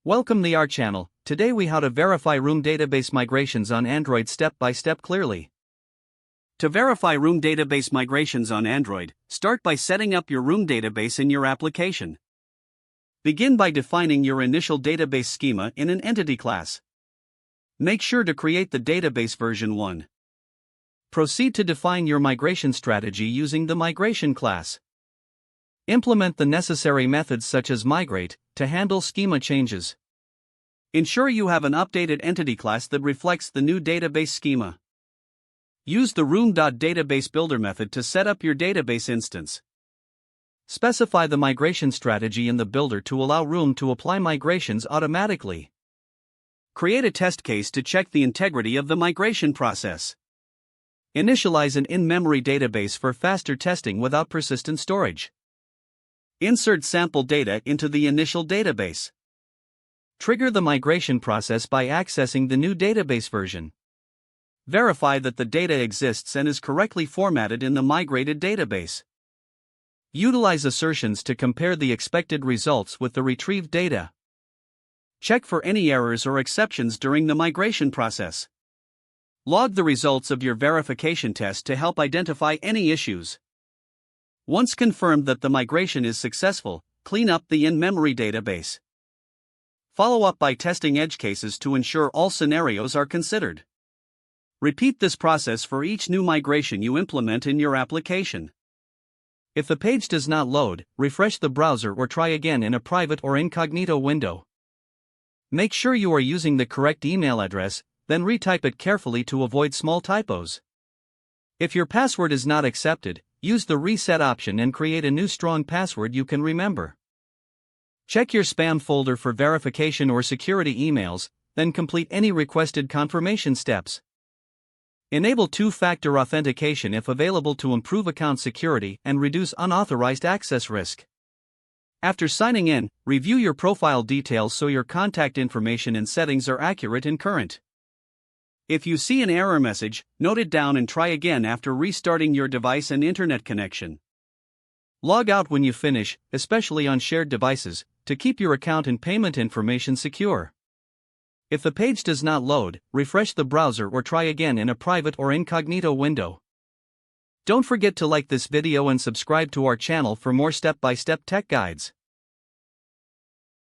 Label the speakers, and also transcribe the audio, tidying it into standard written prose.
Speaker 1: Welcome to our channel. Today we how to verify room database migrations on Android step by step clearly. To verify room database migrations on Android, start by setting up your room database in your application. Begin by defining your initial database schema in an entity class. Make sure to create the database version 1. Proceed to define your migration strategy using the migration class. Implement the necessary methods such as migrate to handle schema changes. Ensure you have an updated entity class that reflects the new database schema. Use the room.databaseBuilder method to set up your database instance. Specify the migration strategy in the builder to allow Room to apply migrations automatically. Create a test case to check the integrity of the migration process. Initialize an in-memory database for faster testing without persistent storage. Insert sample data into the initial database. Trigger the migration process by accessing the new database version. Verify that the data exists and is correctly formatted in the migrated database. Utilize assertions to compare the expected results with the retrieved data. Check for any errors or exceptions during the migration process. Log the results of your verification test to help identify any issues. Once confirmed that the migration is successful, clean up the in-memory database. Follow up by testing edge cases to ensure all scenarios are considered. Repeat this process for each new migration you implement in your application. If the page does not load, refresh the browser or try again in a private or incognito window. Make sure you are using the correct email address, then retype it carefully to avoid small typos. If your password is not accepted, use the reset option and create a new strong password you can remember. Check your spam folder for verification or security emails, then complete any requested confirmation steps. Enable two-factor authentication if available to improve account security and reduce unauthorized access risk. After signing in, review your profile details so your contact information and settings are accurate and current. If you see an error message, note it down and try again after restarting your device and internet connection. Log out when you finish, especially on shared devices, to keep your account and payment information secure. If the page does not load, refresh the browser or try again in a private or incognito window. Don't forget to like this video and subscribe to our channel for more step-by-step tech guides.